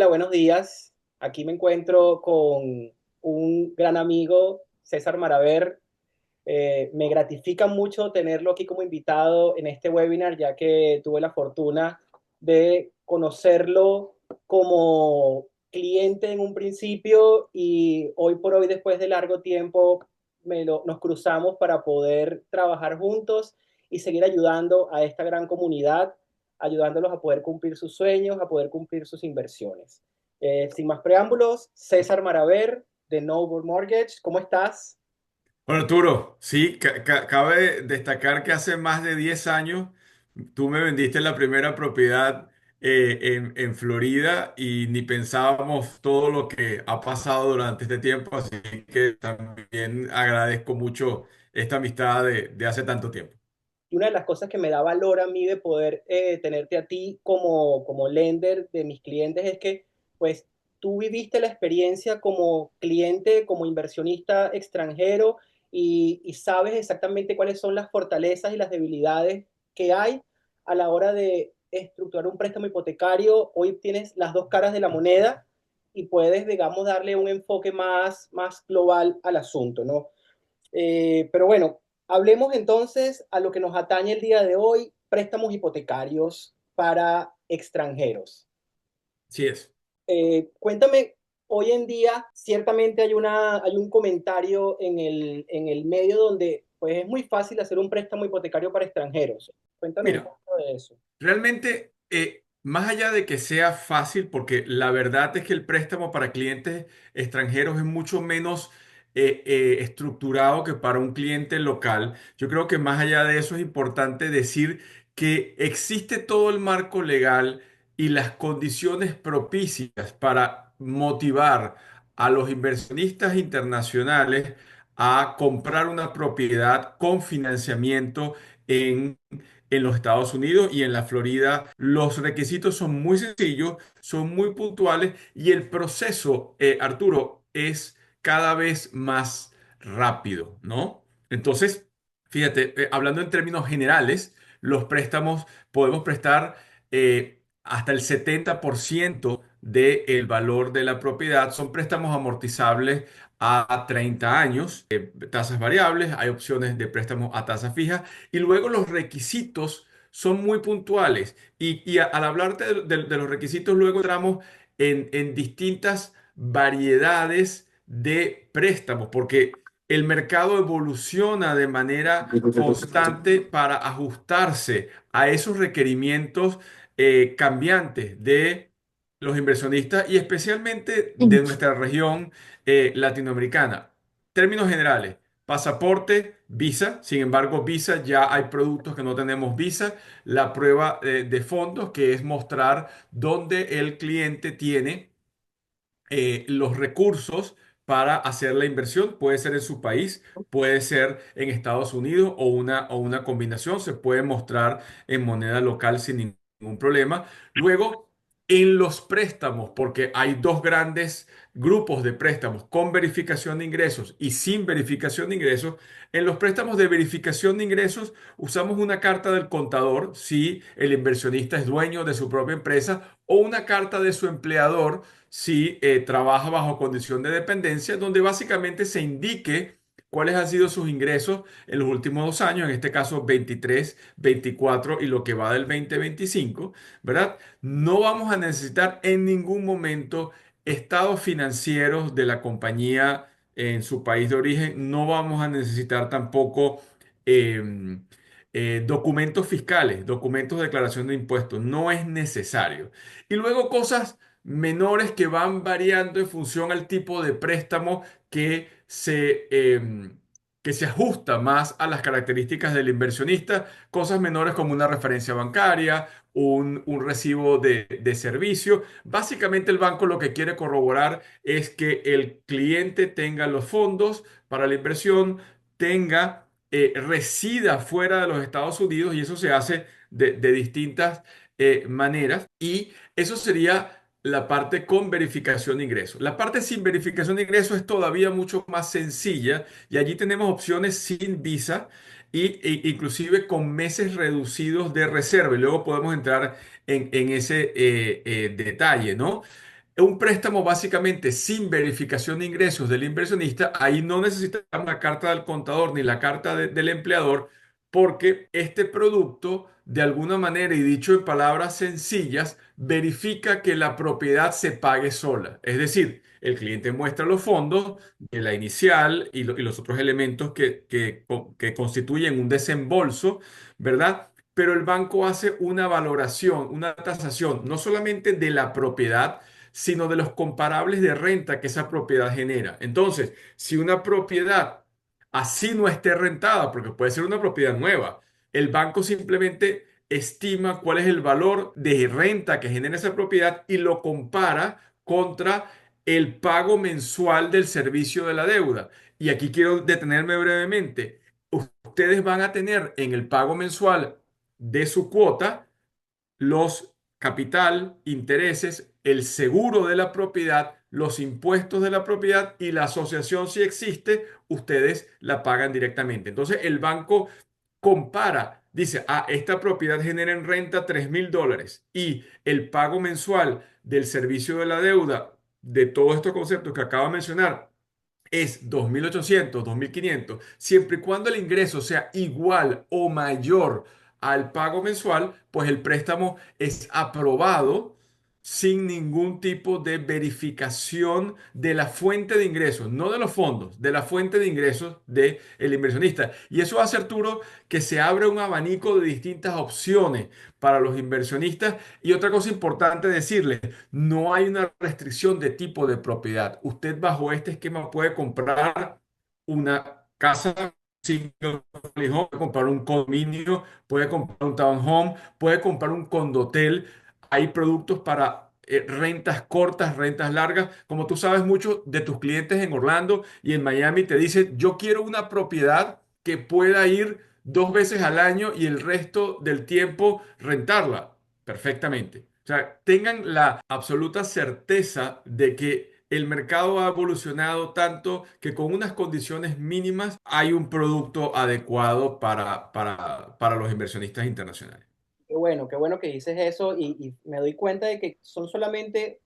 Hola, buenos días. Aquí me encuentro con un gran amigo, César Maraver. Me gratifica mucho tenerlo aquí como invitado en este webinar, ya que tuve la fortuna de conocerlo como cliente en un principio y hoy por hoy, después de largo tiempo, nos cruzamos para poder trabajar juntos y seguir ayudando a esta gran comunidad, ayudándolos a poder cumplir sus sueños, a poder cumplir sus inversiones. Sin más preámbulos, César Maraver de Noble Mortgage, ¿cómo estás? Bueno, Arturo, sí, cabe destacar que hace más de 10 años tú me vendiste la primera propiedad en Florida y ni pensábamos todo lo que ha pasado durante este tiempo, así que también agradezco mucho esta amistad de hace tanto tiempo. Y una de las cosas que me da valor a mí de poder tenerte a ti como lender de mis clientes es que, pues, tú viviste la experiencia como cliente, como inversionista extranjero y sabes exactamente cuáles son las fortalezas y las debilidades que hay a la hora de estructurar un préstamo hipotecario. Hoy tienes las dos caras de la moneda y puedes, digamos, darle un enfoque más global al asunto, ¿no? Pero bueno, hablemos entonces a lo que nos atañe el día de hoy, préstamos hipotecarios para extranjeros. Sí es. Cuéntame, hoy en día ciertamente hay un comentario en el medio donde pues es muy fácil hacer un préstamo hipotecario para extranjeros. Cuéntame un Mira, poco de eso. realmente, más allá de que sea fácil, porque la verdad es que el préstamo para clientes extranjeros es mucho menos estructurado que para un cliente local. Yo creo que más allá de eso es importante decir que existe todo el marco legal y las condiciones propicias para motivar a los inversionistas internacionales a comprar una propiedad con financiamiento en los Estados Unidos y en la Florida. Los requisitos son muy sencillos, son muy puntuales y el proceso, Arturo, es cada vez más rápido, ¿no? Entonces, fíjate, hablando en términos generales, los préstamos podemos prestar hasta el 70% del valor de la propiedad. Son préstamos amortizables a 30 años, tasas variables, hay opciones de préstamos a tasa fija y luego los requisitos son muy puntuales. Al hablarte de los requisitos, luego entramos en distintas variedades de préstamos, porque el mercado evoluciona de manera constante para ajustarse a esos requerimientos cambiantes de los inversionistas y especialmente de nuestra región latinoamericana. Términos generales. Pasaporte, visa. Sin embargo, visa ya hay productos que no tenemos visa. La prueba de fondos, que es mostrar dónde el cliente tiene los recursos para hacer la inversión. Puede ser en su país, puede ser en Estados Unidos o una combinación. Se puede mostrar en moneda local sin ningún problema. Luego, en los préstamos, porque hay dos grandes grupos de préstamos con verificación de ingresos y sin verificación de ingresos. En los préstamos de verificación de ingresos usamos una carta del contador si el inversionista es dueño de su propia empresa o una carta de su empleador si trabaja bajo condición de dependencia, donde básicamente se indique cuáles han sido sus ingresos en los últimos 2 años, en este caso 23, 24 y lo que va del 2025, ¿verdad? No vamos a necesitar en ningún momento estados financieros de la compañía en su país de origen, no vamos a necesitar tampoco documentos fiscales, documentos de declaración de impuestos, no es necesario. Y luego cosas menores que van variando en función al tipo de préstamo que se ajusta más a las características del inversionista, cosas menores como una referencia bancaria, un recibo de servicio. Básicamente el banco lo que quiere corroborar es que el cliente tenga los fondos para la inversión, resida fuera de los Estados Unidos y eso se hace de distintas maneras y eso sería la parte con verificación de ingresos. La parte sin verificación de ingresos es todavía mucho más sencilla y allí tenemos opciones sin visa inclusive con meses reducidos de reserva y luego podemos entrar en ese detalle, ¿no? un préstamo básicamente sin verificación de ingresos del inversionista, ahí no necesitamos la carta del contador ni la carta del empleador, porque este producto, de alguna manera y dicho en palabras sencillas, verifica que la propiedad se pague sola. Es decir, el cliente muestra los fondos de la inicial y los otros elementos que constituyen un desembolso, ¿verdad? Pero el banco hace una valoración, una tasación, no solamente de la propiedad, sino de los comparables de renta que esa propiedad genera. Entonces, si una propiedad así no esté rentada, porque puede ser una propiedad nueva, el banco simplemente estima cuál es el valor de renta que genera esa propiedad y lo compara contra el pago mensual del servicio de la deuda. Y aquí quiero detenerme brevemente. Ustedes van a tener en el pago mensual de su cuota los capital, intereses, el seguro de la propiedad, los impuestos de la propiedad y la asociación, si existe, ustedes la pagan directamente. Entonces el banco compara, dice, esta propiedad genera en renta $3,000 y el pago mensual del servicio de la deuda de todos estos conceptos que acabo de mencionar es 2.800, 2.500, siempre y cuando el ingreso sea igual o mayor al pago mensual, pues el préstamo es aprobado sin ningún tipo de verificación de la fuente de ingresos, no de los fondos, de la fuente de ingresos del inversionista. Y eso hace, Arturo, que se abra un abanico de distintas opciones para los inversionistas. Y otra cosa importante decirles, no hay una restricción de tipo de propiedad. Usted bajo este esquema puede comprar una casa single family home, puede comprar un condominio, puede comprar un townhome, puede comprar un condotel. Hay productos para rentas cortas, rentas largas. Como tú sabes, muchos de tus clientes en Orlando y en Miami te dicen, yo quiero una propiedad que pueda ir 2 veces al año y el resto del tiempo rentarla perfectamente. O sea, tengan la absoluta certeza de que el mercado ha evolucionado tanto que con unas condiciones mínimas hay un producto adecuado para los inversionistas internacionales. Qué bueno que dices eso y me doy cuenta de que son solamente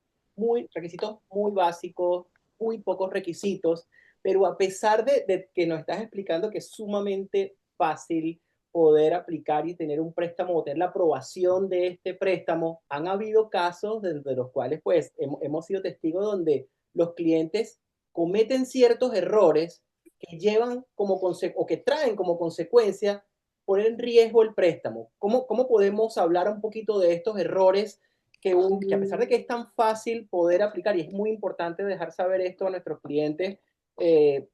requisitos muy básicos, muy pocos requisitos, pero a pesar de que nos estás explicando que es sumamente fácil poder aplicar y tener un préstamo o tener la aprobación de este préstamo, han habido casos de los cuales pues hemos sido testigos donde los clientes cometen ciertos errores que llevan o que traen como consecuencia poner en riesgo el préstamo. ¿Cómo podemos hablar un poquito de estos errores que a pesar de que es tan fácil poder aplicar, y es muy importante dejar saber esto a nuestros clientes eh,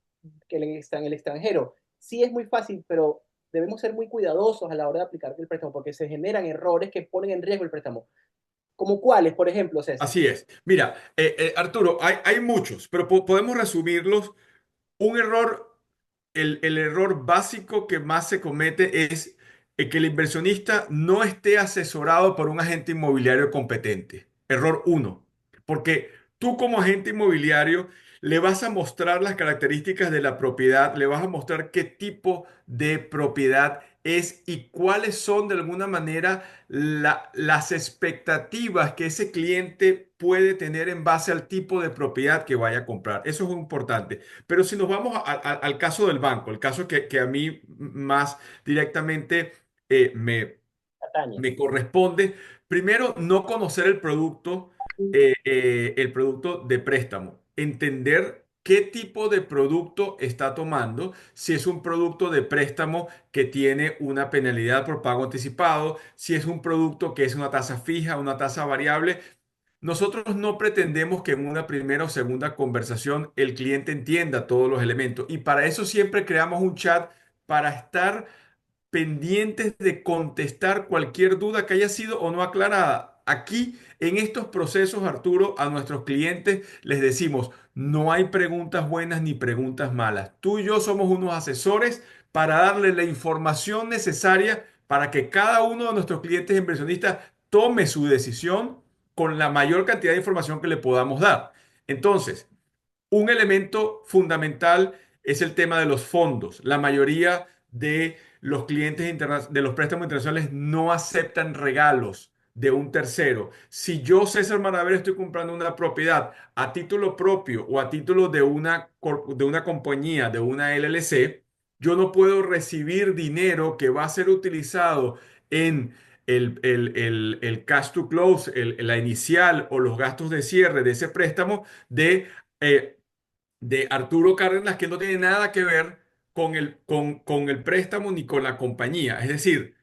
que están en el extranjero, sí es muy fácil, pero debemos ser muy cuidadosos a la hora de aplicar el préstamo porque se generan errores que ponen en riesgo el préstamo? ¿Como cuáles, por ejemplo, César? Así es. Mira, Arturo, hay muchos, pero podemos resumirlos. Un error, el error básico que más se comete es que el inversionista no esté asesorado por un agente inmobiliario competente. Error uno, porque tú como agente inmobiliario le vas a mostrar las características de la propiedad, le vas a mostrar qué tipo de propiedad es y cuáles son de alguna manera las expectativas que ese cliente puede tener en base al tipo de propiedad que vaya a comprar. Eso es muy importante. Pero si nos vamos al caso del banco, el caso que a mí más directamente Cataña. me corresponde, primero no conocer el producto de préstamo, entender qué tipo de producto está tomando, si es un producto de préstamo que tiene una penalidad por pago anticipado, si es un producto que es una tasa fija, una tasa variable. Nosotros no pretendemos que en una primera o segunda conversación el cliente entienda todos los elementos y para eso siempre creamos un chat para estar pendientes de contestar cualquier duda que haya sido o no aclarada. Aquí, en estos procesos, Arturo, a nuestros clientes les decimos, no hay preguntas buenas ni preguntas malas. Tú y yo somos unos asesores para darle la información necesaria para que cada uno de nuestros clientes inversionistas tome su decisión con la mayor cantidad de información que le podamos dar. Entonces, un elemento fundamental es el tema de los fondos. La mayoría de los clientes de los préstamos internacionales no aceptan regalos. de un tercero. Si yo, César Maraver, estoy comprando una propiedad a título propio o a título de una compañía, de una LLC, yo no puedo recibir dinero que va a ser utilizado en el cash to close, la inicial o los gastos de cierre de ese préstamo eh, de Arturo Cárdenas, que no tiene nada que ver con el préstamo ni con la compañía. Es decir,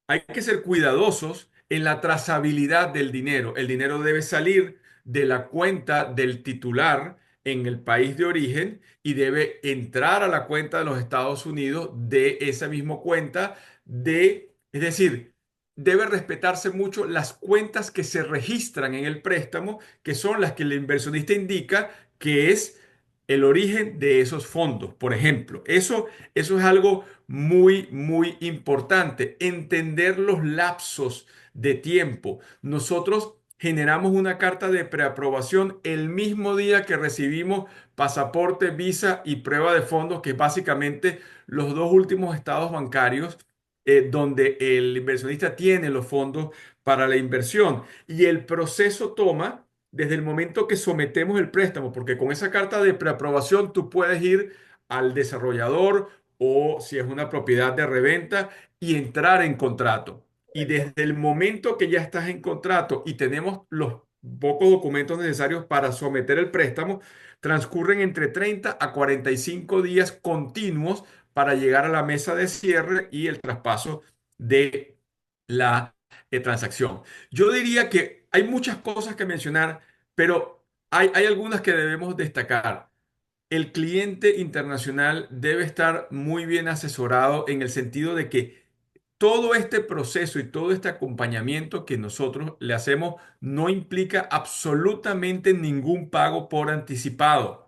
hay que ser cuidadosos en la trazabilidad del dinero. El dinero debe salir de la cuenta del titular en el país de origen y debe entrar a la cuenta de los Estados Unidos de esa misma cuenta es decir, debe respetarse mucho las cuentas que se registran en el préstamo, que son las que el inversionista indica que es el origen de esos fondos. Por ejemplo, eso es algo muy, muy importante, entender los lapsos de tiempo. Nosotros generamos una carta de preaprobación el mismo día que recibimos pasaporte, visa y prueba de fondos, que es básicamente los dos últimos estados bancarios donde el inversionista tiene los fondos para la inversión. Y el proceso toma desde el momento que sometemos el préstamo, porque con esa carta de preaprobación tú puedes ir al desarrollador o si es una propiedad de reventa y entrar en contrato. Y Correcto. desde el momento que ya estás en contrato y tenemos los pocos documentos necesarios para someter el préstamo, transcurren entre 30 a 45 días continuos para llegar a la mesa de cierre y el traspaso de la transacción. Yo diría que hay muchas cosas que mencionar, pero hay algunas que debemos destacar. El cliente internacional debe estar muy bien asesorado en el sentido de que todo este proceso y todo este acompañamiento que nosotros le hacemos no implica absolutamente ningún pago por anticipado. Ok.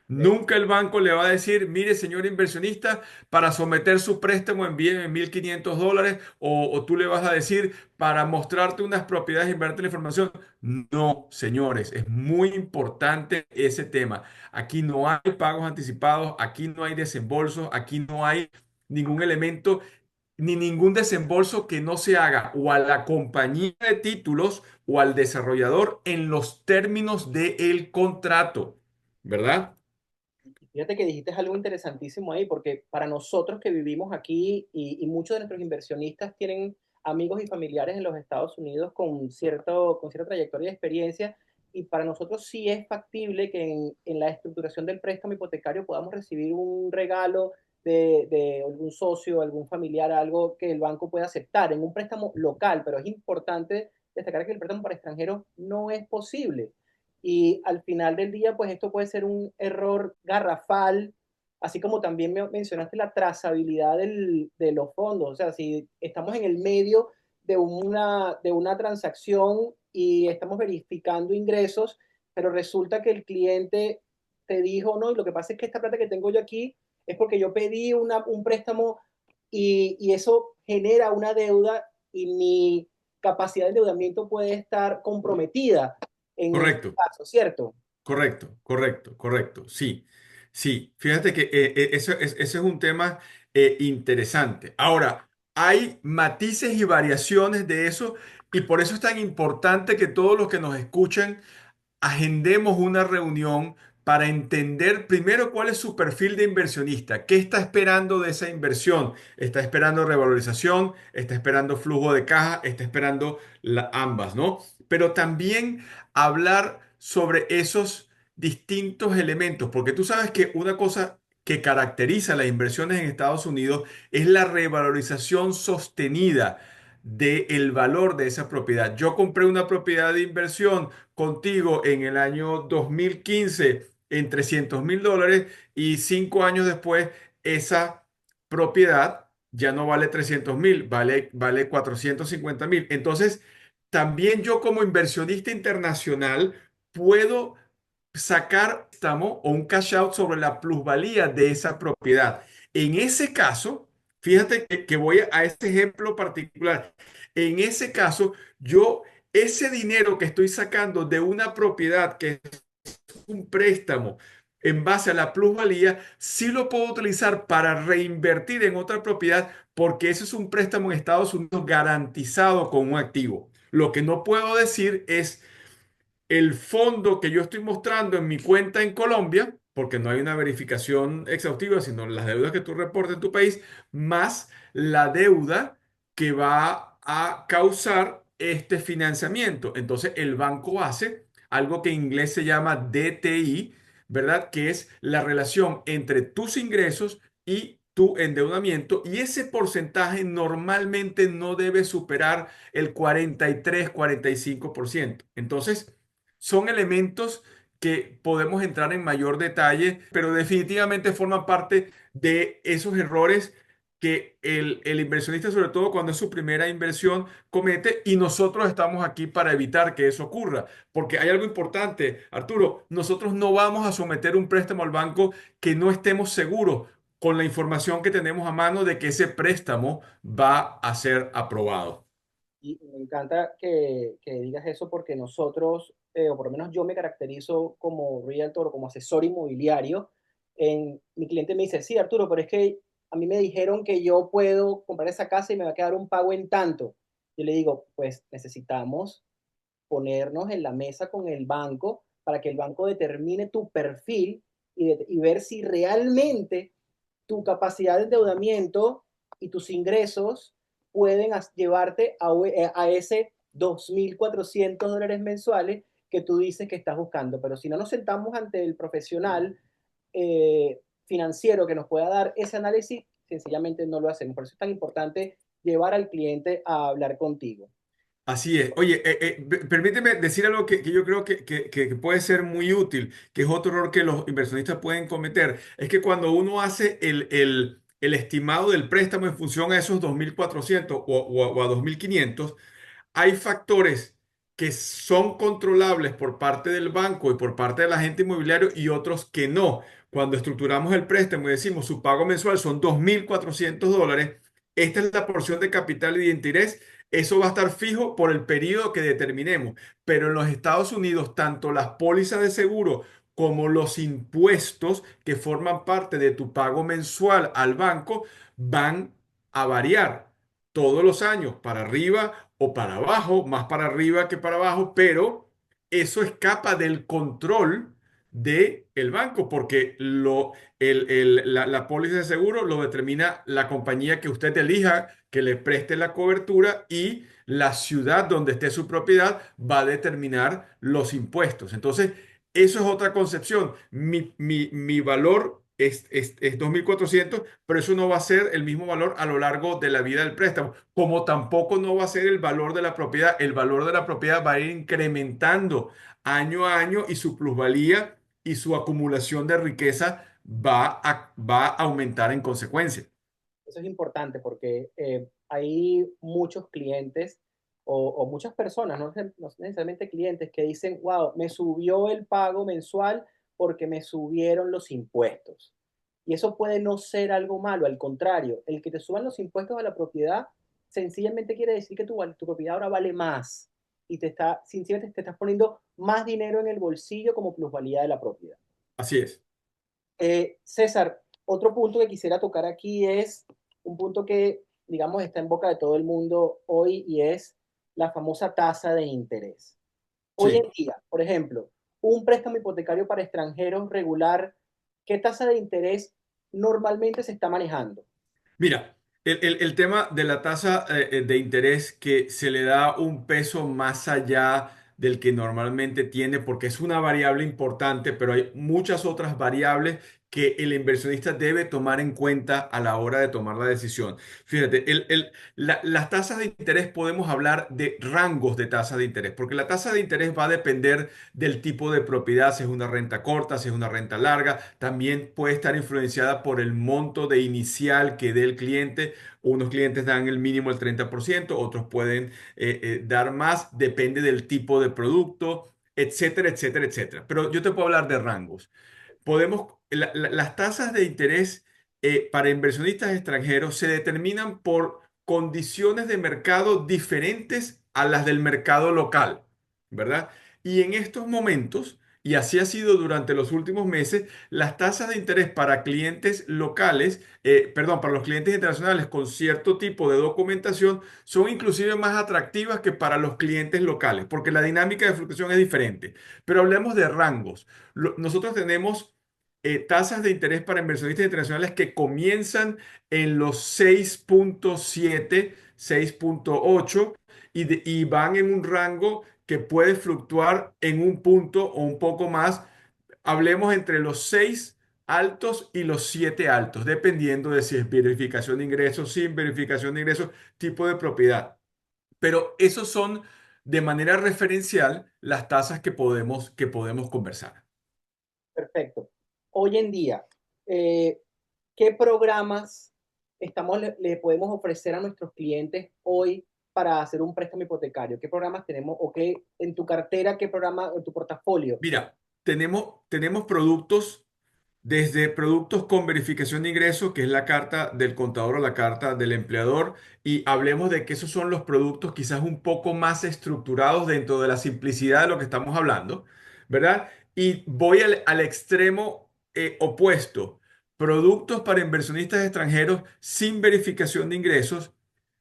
Nunca el banco le va a decir, mire, señor inversionista, para someter su préstamo envíeme $1.500 o tú le vas a decir, para mostrarte unas propiedades, enviarte la información. No, señores, es muy importante ese tema. Aquí no hay pagos anticipados, aquí no hay desembolsos, aquí no hay ningún elemento ni ningún desembolso que no se haga o a la compañía de títulos o al desarrollador en los términos del contrato, ¿verdad? Fíjate que dijiste algo interesantísimo ahí, porque para nosotros que vivimos aquí y muchos de nuestros inversionistas tienen amigos y familiares en los Estados Unidos con cierta trayectoria y experiencia, y para nosotros sí es factible que en la estructuración del préstamo hipotecario podamos recibir un regalo de algún socio, algún familiar, algo que el banco pueda aceptar en un préstamo local, pero es importante destacar que el préstamo para extranjeros no es posible. Y al final del día, pues esto puede ser un error garrafal, así como también mencionaste la trazabilidad de los fondos. O sea, si estamos en el medio de una transacción y estamos verificando ingresos, pero resulta que el cliente te dijo, no, y lo que pasa es que esta plata que tengo yo aquí es porque yo pedí un préstamo y eso genera una deuda y mi capacidad de endeudamiento puede estar comprometida en este Correcto. caso, ¿cierto? Correcto, correcto, correcto. Sí, sí. Fíjate que ese es un tema interesante. Ahora, hay matices y variaciones de eso y por eso es tan importante que todos los que nos escuchan agendemos una reunión para entender primero cuál es su perfil de inversionista, qué está esperando de esa inversión. ¿Está esperando revalorización? ¿Está esperando flujo de caja? ¿Está esperando ambas, ¿no? Pero también hablar sobre esos distintos elementos, porque tú sabes que una cosa que caracteriza las inversiones en Estados Unidos es la revalorización sostenida del valor de esa propiedad. Yo compré una propiedad de inversión contigo en el año 2015 en $300.000 y 5 años después esa propiedad ya no vale 300.000, vale 450.000. Entonces, también yo como inversionista internacional puedo sacar préstamo o un cash out sobre la plusvalía de esa propiedad. En ese caso, fíjate que voy a ese ejemplo particular. En ese caso, yo ese dinero que estoy sacando de una propiedad que es un préstamo en base a la plusvalía, sí lo puedo utilizar para reinvertir en otra propiedad porque ese es un préstamo en Estados Unidos garantizado con un activo. Lo que no puedo decir es el fondo que yo estoy mostrando en mi cuenta en Colombia, porque no hay una verificación exhaustiva, sino las deudas que tú reportas en tu país, más la deuda que va a causar este financiamiento. Entonces, el banco hace algo que en inglés se llama DTI, ¿verdad? Que es la relación entre tus ingresos y tu endeudamiento, y ese porcentaje normalmente no debe superar el 43-45%. Entonces, son elementos que podemos entrar en mayor detalle, pero definitivamente forman parte de esos errores que el inversionista, sobre todo cuando es su primera inversión, comete, y nosotros estamos aquí para evitar que eso ocurra. Porque hay algo importante, Arturo, nosotros no vamos a someter un préstamo al banco que no estemos seguros con la información que tenemos a mano de que ese préstamo va a ser aprobado. Y me encanta que digas eso porque nosotros, o por lo menos yo me caracterizo como realtor o como asesor inmobiliario. Mi cliente me dice, sí, Arturo, pero es que a mí me dijeron que yo puedo comprar esa casa y me va a quedar un pago en tanto. Yo le digo, pues necesitamos ponernos en la mesa con el banco para que el banco determine tu perfil y ver si realmente tu capacidad de endeudamiento y tus ingresos pueden llevarte a ese $2.400 mensuales que tú dices que estás buscando. Pero si no nos sentamos ante el profesional financiero que nos pueda dar ese análisis, sencillamente no lo hacemos. Por eso es tan importante llevar al cliente a hablar contigo. Así es. Oye, permíteme decir algo que yo creo que puede ser muy útil, que es otro error que los inversionistas pueden cometer. Es que cuando uno hace el estimado del préstamo en función a esos 2.400 o a 2.500, hay factores que son controlables por parte del banco y por parte del agente inmobiliario y otros que no. Cuando estructuramos el préstamo y decimos su pago mensual son $2.400, esta es la porción de capital y de interés. Eso va a estar fijo por el periodo que determinemos. Pero en los Estados Unidos, tanto las pólizas de seguro como los impuestos que forman parte de tu pago mensual al banco van a variar todos los años, para arriba o para abajo, más para arriba que para abajo, pero eso escapa del control del banco, porque la póliza de seguro lo determina la compañía que usted elija que le preste la cobertura, y la ciudad donde esté su propiedad va a determinar los impuestos. Entonces, eso es otra concepción. Mi valor es 2.400, pero eso no va a ser el mismo valor a lo largo de la vida del préstamo, como tampoco no va a ser el valor de la propiedad. El valor de la propiedad va a ir incrementando año a año, y su plusvalía y su acumulación de riqueza va a aumentar en consecuencia. Eso es importante porque hay muchos clientes o muchas personas, no necesariamente clientes, que dicen, wow, me subió el pago mensual porque me subieron los impuestos. Y eso puede no ser algo malo, al contrario, el que te suban los impuestos a la propiedad sencillamente quiere decir que tu propiedad ahora vale más y sencillamente te estás poniendo más dinero en el bolsillo como plusvalía de la propiedad. Así es. César, otro punto que quisiera tocar aquí es un punto que, digamos, está en boca de todo el mundo hoy y es la famosa tasa de interés. Hoy en Sí. día, por ejemplo, un préstamo hipotecario para extranjeros regular, ¿qué tasa de interés normalmente se está manejando? Mira, el tema de la tasa de interés, que se le da un peso más allá del que normalmente tiene, porque es una variable importante, pero hay muchas otras variables que el inversionista debe tomar en cuenta a la hora de tomar la decisión. Fíjate, las tasas de interés, podemos hablar de rangos de tasa de interés, porque la tasa de interés va a depender del tipo de propiedad, si es una renta corta, si es una renta larga. También puede estar influenciada por el monto de inicial que dé el cliente. Unos clientes dan el mínimo el 30%, otros pueden dar más, depende del tipo de producto, etcétera, etcétera, etcétera. Pero yo te puedo hablar de rangos. Las tasas de interés para inversionistas extranjeros se determinan por condiciones de mercado diferentes a las del mercado local, ¿verdad? Y en estos momentos, y así ha sido durante los últimos meses, las tasas de interés para clientes locales, perdón, para los clientes internacionales con cierto tipo de documentación son inclusive más atractivas que para los clientes locales, porque la dinámica de fluctuación es diferente. Pero hablemos de rangos. Nosotros tenemos tasas de interés para inversionistas internacionales que comienzan en los 6,7, 6,8 y van en un rango que puede fluctuar en un punto o un poco más. Hablemos entre los 6 altos y los 7 altos, dependiendo de si es verificación de ingresos, sin verificación de ingresos, tipo de propiedad. Pero esos son de manera referencial las tasas que podemos conversar. Perfecto. Hoy en día, eh, ¿qué programas le podemos ofrecer a nuestros clientes hoy para hacer un préstamo hipotecario? ¿Qué programas tenemos o qué en tu cartera, qué programa en tu portafolio? Mira, tenemos productos. Desde productos con verificación de ingresos, que es la carta del contador o la carta del empleador, y hablemos de que esos son los productos quizás un poco más estructurados dentro de la simplicidad de lo que estamos hablando, ¿verdad? Y voy al extremo opuesto, productos para inversionistas extranjeros sin verificación de ingresos,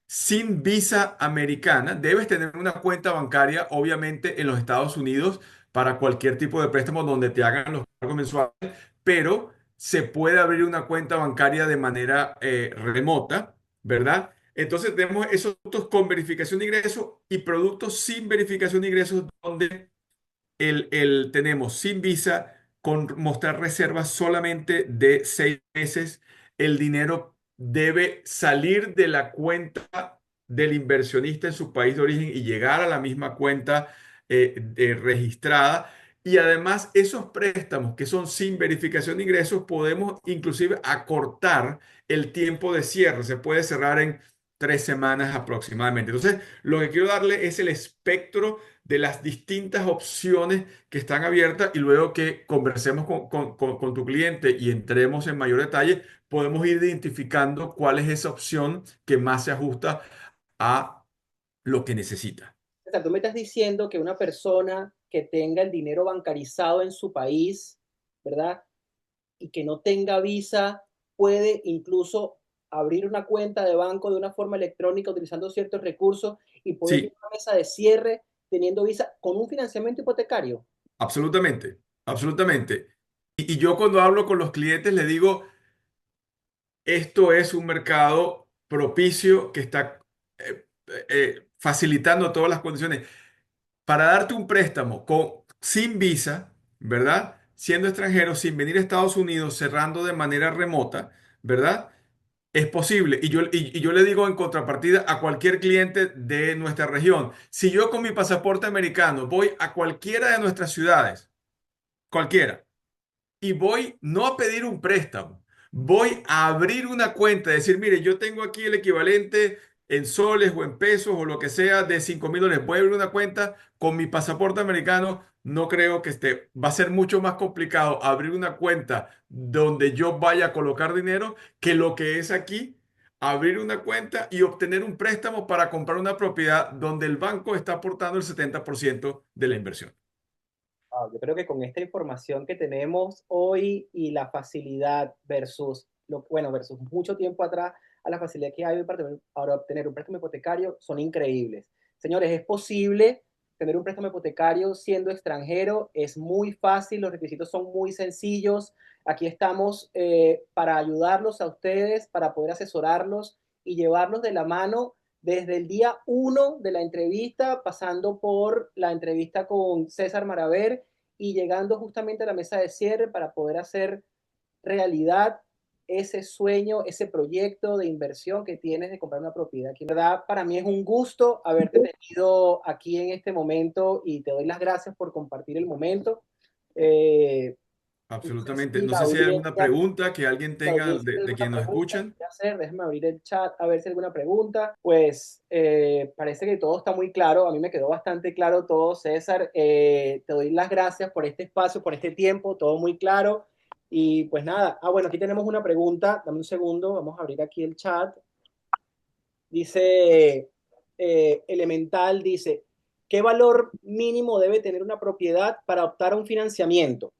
sin visa americana. Debes tener una cuenta bancaria, obviamente, en los Estados Unidos para cualquier tipo de préstamo donde te hagan los cargos mensuales, pero se puede abrir una cuenta bancaria de manera remota, ¿verdad? Entonces tenemos esos productos con verificación de ingresos y productos sin verificación de ingresos donde tenemos sin visa, con mostrar reservas solamente de 6 meses. El dinero debe salir de la cuenta del inversionista en su país de origen y llegar a la misma cuenta registrada. Y además, esos préstamos que son sin verificación de ingresos, podemos inclusive acortar el tiempo de cierre. Se puede cerrar en 3 semanas aproximadamente. Entonces, lo que quiero darle es el espectro de las distintas opciones que están abiertas y luego que conversemos con tu cliente y entremos en mayor detalle, podemos ir identificando cuál es esa opción que más se ajusta a lo que necesita. O sea, tú me estás diciendo que una persona que tenga el dinero bancarizado en su país, ¿verdad? Y que no tenga visa, puede incluso abrir una cuenta de banco de una forma electrónica utilizando ciertos recursos y poder ir Sí, a una mesa de cierre teniendo visa con un financiamiento hipotecario. absolutamente, absolutamente. Y yo cuando hablo con los clientes les digo, esto es un mercado propicio que está facilitando todas las condiciones. Para darte un préstamo sin visa, ¿verdad? Siendo extranjero, sin venir a Estados Unidos, cerrando de manera remota, ¿verdad? Es posible. Y yo le digo en contrapartida a cualquier cliente de nuestra región, si yo con mi pasaporte americano voy a cualquiera de nuestras ciudades, cualquiera, y voy no a pedir un préstamo, voy a abrir una cuenta, decir, mire, yo tengo aquí el equivalente en soles o en pesos o lo que sea de $5,000. Voy a abrir una cuenta con mi pasaporte americano. No creo que va a ser mucho más complicado abrir una cuenta donde yo vaya a colocar dinero que lo que es aquí. Abrir una cuenta y obtener un préstamo para comprar una propiedad donde el banco está aportando el 70% de la inversión. Yo creo que con esta información que tenemos hoy y la facilidad versus, bueno, versus mucho tiempo atrás, a la facilidad que hay hoy para obtener un préstamo hipotecario, son increíbles. Señores, es posible tener un préstamo hipotecario siendo extranjero, es muy fácil, los requisitos son muy sencillos. Aquí estamos para ayudarlos a ustedes, para poder asesorarlos y llevarlos de la mano desde el día uno de la entrevista, pasando por la entrevista con César Maraver y llegando justamente a la mesa de cierre para poder hacer realidad ese sueño, ese proyecto de inversión que tienes de comprar una propiedad. Aquí, en verdad, para mí es un gusto haberte tenido aquí en este momento y te doy las gracias por compartir el momento. Eh, no sé Absolutamente. si No la sé si hay alguna audiencia pregunta que alguien la tenga audiencia de tiene alguna quien nos pregunta escuchan. que hacer, déjame abrir el chat a ver si hay alguna pregunta. Pues parece que todo está muy claro, a mí me quedó bastante claro todo, César. Te doy las gracias por este espacio, por este tiempo, todo muy claro. Y pues nada, bueno, aquí tenemos una pregunta, dame un segundo, vamos a abrir aquí el chat. Dice Elemental, dice, ¿qué valor mínimo debe tener una propiedad para optar a un financiamiento?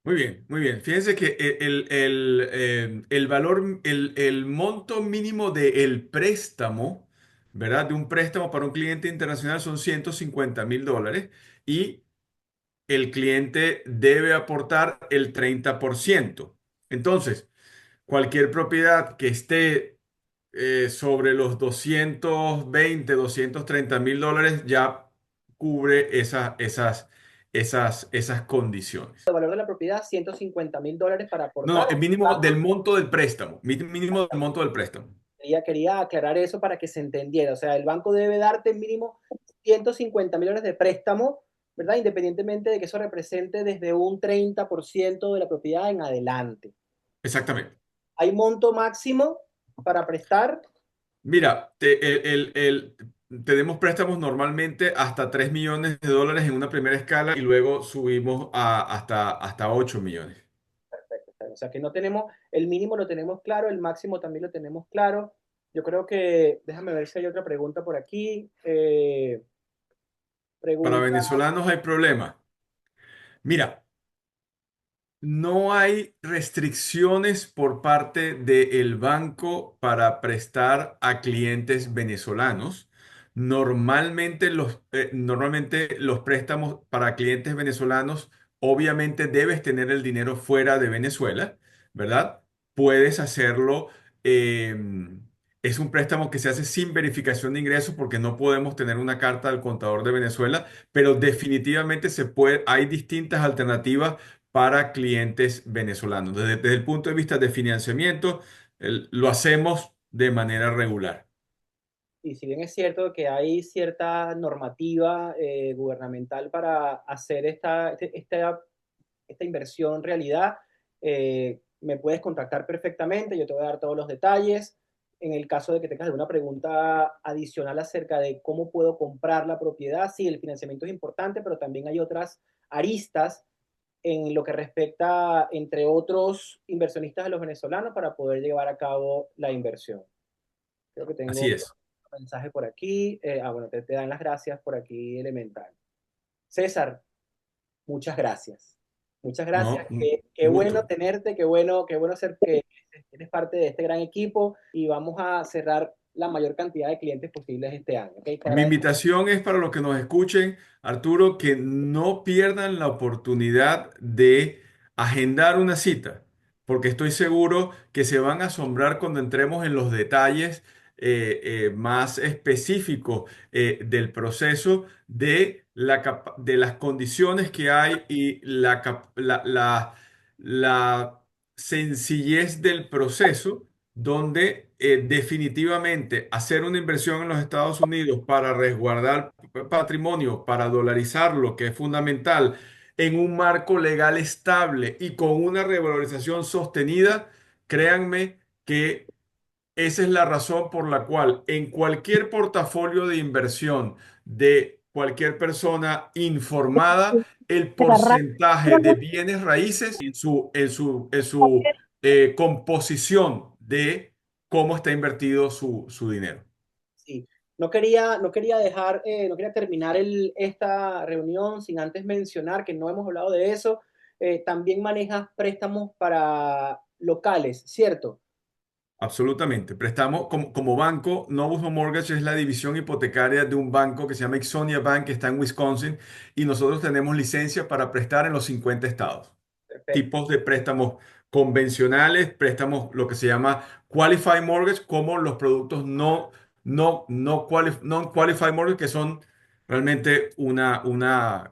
Muy bien, muy bien. Fíjense que el valor, el monto mínimo del préstamo, ¿verdad? De un préstamo para un cliente internacional son $150,000 y el cliente debe aportar el 30%. Entonces, cualquier propiedad que esté sobre los 220, $230,000 ya cubre esas condiciones. El valor de la propiedad, $150.000 para No, no, aportar. el mínimo del monto del préstamo. Mínimo del monto del préstamo. Quería aclarar eso para que se entendiera. O sea, el banco debe darte mínimo $150.000 de préstamo, ¿verdad? Independientemente de que eso represente desde un 30% de la propiedad en adelante. Exactamente. ¿Hay monto máximo para prestar? Mira, tenemos préstamos normalmente hasta $3 millones en una primera escala y luego subimos hasta 8 millones. Perfecto. O sea, que no tenemos, el mínimo lo tenemos claro, el máximo también lo tenemos claro. Yo creo que, déjame ver si hay otra pregunta por aquí. Para Pregunta, venezolanos hay problema. Mira, no hay restricciones por parte del banco para prestar a clientes venezolanos. Normalmente los préstamos para clientes venezolanos, obviamente debes tener el dinero fuera de Venezuela, ¿verdad? Puedes hacerlo. eh, es un préstamo que se hace sin verificación de ingresos porque no podemos tener una carta del contador de Venezuela, pero definitivamente hay distintas alternativas para clientes venezolanos. Desde el punto de vista de financiamiento, lo hacemos de manera regular. y si bien es cierto que hay cierta normativa gubernamental para hacer esta inversión realidad, me puedes contactar perfectamente, yo te voy a dar todos los detalles. En el caso de que tengas alguna pregunta adicional acerca de cómo puedo comprar la propiedad, sí, el financiamiento es importante, pero también hay otras aristas en lo que respecta, entre otros inversionistas de los venezolanos, para poder llevar a cabo la inversión. Creo que tengo Así un es. mensaje por aquí. Bueno, te dan las gracias por aquí, Elemental. César, muchas gracias. Muchas gracias. No, Qué un bueno gusto. tenerte, qué bueno ser que eres parte de este gran equipo y vamos a cerrar la mayor cantidad de clientes posibles este año. ¿Okay? Te Mi agradezco. invitación es para los que nos escuchen, Arturo, que no pierdan la oportunidad de agendar una cita, porque estoy seguro que se van a asombrar cuando entremos en los detalles más específicos del proceso de las condiciones que hay y la sencillez del proceso donde definitivamente hacer una inversión en los Estados Unidos para resguardar patrimonio, para dolarizarlo, que es fundamental, en un marco legal estable y con una revalorización sostenida, créanme que esa es la razón por la cual en cualquier portafolio de inversión de cualquier persona informada, el porcentaje de bienes raíces en su composición de cómo está invertido su dinero. Sí. No quería terminar esta reunión sin antes mencionar que no hemos hablado de eso. También manejas préstamos para locales, ¿cierto? Absolutamente. Prestamos como banco, Novus Home Mortgage es la división hipotecaria de un banco que se llama Ixonia Bank, que está en Wisconsin, y nosotros tenemos licencia para prestar en los 50 estados. Perfecto. Tipos de préstamos convencionales, préstamos lo que se llama Qualified Mortgage, como los productos non-Qualified Mortgage, que son realmente una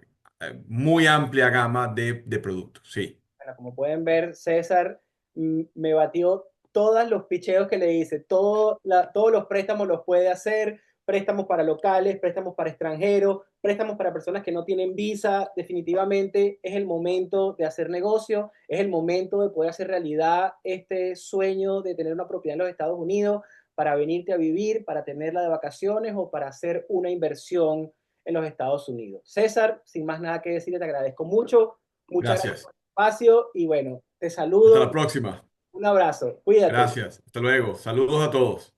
muy amplia gama de productos. Sí, Bueno, como pueden ver, César me batió todos los picheos que le hice, todos los préstamos los puede hacer, préstamos para locales, préstamos para extranjeros, préstamos para personas que no tienen visa. Definitivamente es el momento de hacer negocio, es el momento de poder hacer realidad este sueño de tener una propiedad en los Estados Unidos para venirte a vivir, para tenerla de vacaciones o para hacer una inversión en los Estados Unidos. César, sin más nada que decirte, te agradezco mucho. Muchas gracias gracias. espacio y bueno, te Hasta la saludo. próxima. Un abrazo. Cuídate. Gracias. Hasta luego. Saludos a todos.